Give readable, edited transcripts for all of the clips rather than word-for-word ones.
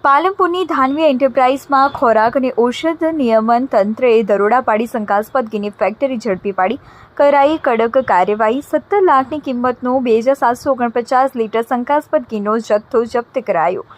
પાલનપુરની ધાનવી એન્ટરપ્રાઇઝમાં ખોરાક અને ઔષધ નિયમન તંત્રએ દરોડા પાડી શંકાસ્પદ ઘીની ફેક્ટરી ઝડપી પાડી કરાઈ કડક કાર્યવાહી। 17 લાખની કિંમતનું 2749 લીટર શંકાસ્પદ ઘીનો જથ્થો જપ્ત કરાયો।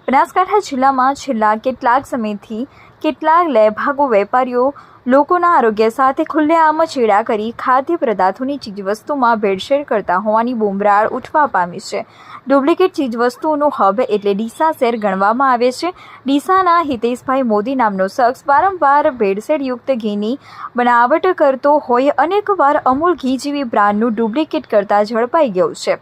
બનાસકાંઠા જિલ્લામાં છેલ્લા કેટલાક સમયથી કેટલાક લેભાગુ વેપારીઓ લોકોના આરોગ્ય સાથે ખુલ્લેઆમ ચેડા કરી ખાદ્ય પદાર્થોની ચીજવસ્તુમાં ભેળસેળ કરતા હોવાની બૂમરાળ ઉઠવા પામી છે। ડુપ્લિકેટ ચીજવસ્તુઓનું હબ એટલે ડીસા શહેર ગણવામાં આવે છે। ડીસાના હિતેશભાઈ મોદી નામનો શખ્સ વારંવાર ભેળસેળયુક્ત ઘીની બનાવટ કરતો હોય અનેકવાર અમૂલ ઘી જેવી બ્રાન્ડનું ડુપ્લિકેટ કરતા ઝડપાઈ ગયો છે।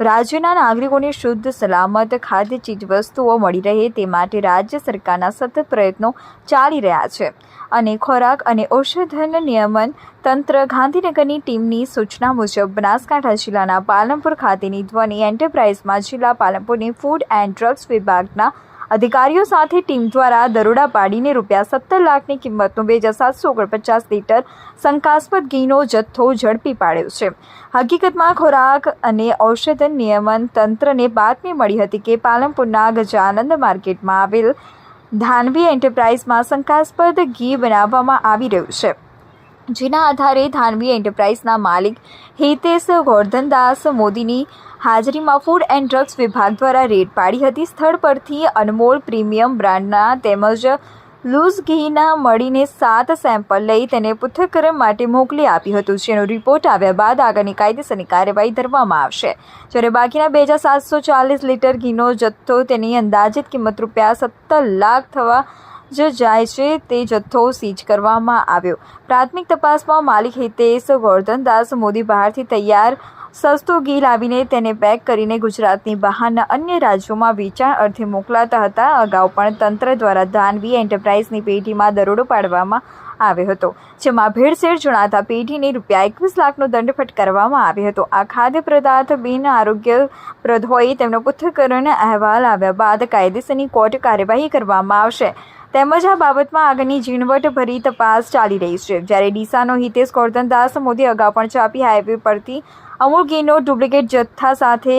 રાજ્યના નાગરિકોને શુદ્ધ સલામત ખાદ્ય ચીજવસ્તુઓ મળી રહે તે માટે રાજ્ય સરકારના સતત પ્રયત્નો ચાલી રહ્યા છે અને ખોરાક અને ઔષધ નિયમન તંત્ર ગાંધીનગરની ટીમની સૂચના મુજબ બનાસકાંઠા જિલ્લાના પાલનપુર ખાતેની ધ્વનિ એન્ટરપ્રાઇઝમાં જિલ્લા પાલનપુરની ફૂડ એન્ડ ડ્રગ્સ વિભાગના અધિકારીઓ સાથે ટીમ દ્વારા દરોડા પાડીને ₹17 લાખની કિંમતનું 2749 લીટર શંકાસ્પદ ઘીનો જથ્થો ઝડપી પાડ્યો છે। હકીકતમાં ખોરાક અને ઔષધ નિયમન તંત્રને બાતમી મળી હતી કે પાલનપુરના ગજાનંદ માર્કેટમાં આવેલ ધાનવી એન્ટરપ્રાઇઝમાં શંકાસ્પદ ઘી બનાવવામાં આવી રહ્યું છે, જેના આધારે ધાનવી એન્ટરપ્રાઇઝના માલિક હિતેશ ગોરધનદાસ મોદીની હાજરીમાં ફૂડ એન્ડ ડ્રગ્સ વિભાગ દ્વારા રેડ પાડી હતી। સ્થળ પરથી અનમોલ પ્રીમિયમ બ્રાન્ડના તેમજ લૂઝ ઘીના મળીને 7 સેમ્પલ લઈ તેને પૃથ્થકરણ માટે મોકલી આપ્યું હતું, જેનો રિપોર્ટ આવ્યા બાદ આગળની કાયદેસરની કાર્યવાહી ધરવામાં આવશે। જ્યારે બાકીના 2740 લીટર ઘીનો જથ્થો તેની અંદાજિત કિંમત ₹17 લાખ થવા જાય છે તે જથ્થો સીઝ કરવામાં આવ્યો। પ્રાથમિક તપાસમાં માલિક હિતેશ ગોરધનદાસ મોદી બહારથી તૈયાર સસ્તું ઘી લાવીને તેને પેક કરીને ગુજરાતની બહારના અન્ય રાજ્યોમાં વેચાણ અર્થે મોકલાતા હતા। અગાઉ પણ તંત્ર દ્વારા ધાનવી એન્ટરપ્રાઇઝની પેઢીમાં દરોડો પાડવામાં આવ્યો હતો, જેમાં ભેળસેળ જણાતા પેઢીને ₹21 લાખનો દંડ ફટકારવામાં આવ્યો હતો। આ ખાદ્ય પદાર્થ બિન આરોગ્યપ્રદ હોય તેમનો પૃથ્થકરણ અહેવાલ આવ્યા બાદ કાયદેસરની કોર્ટ કાર્યવાહી કરવામાં આવશે તેમજ આ બાબતમાં આગળની ઝીણવટભરી તપાસ ચાલી રહી છે। જ્યારે ડીસાનો હિતેશ ગોરધનદાસ મોદી અગાઉ પણ ચાપી હાઈવે પરથી અમૂલ ઘીનો ડુપ્લિકેટ જથ્થા સાથે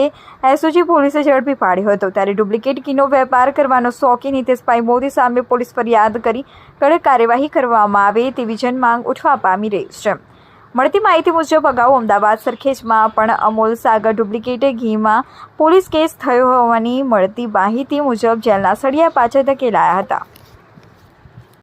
એસઓજી પોલીસે ઝડપી પાડ્યો હતો। ત્યારે ડુપ્લિકેટ ઘીનો વેપાર કરવાનો શોખીન હિતેશભાઈ મોદી સામે પોલીસ ફરિયાદ કરી કડક કાર્યવાહી કરવામાં આવે તેવી જનમાંગ ઉઠવા પામી રહી છે। મળતી માહિતી મુજબ અગાઉ અમદાવાદ સરખેજમાં પણ અમૂલ સાગર ડુપ્લિકેટ ઘીમાં પોલીસ કેસ થયો હોવાની મળતી માહિતી મુજબ જેલના સળિયા પાછળ ધકેલાયા હતા।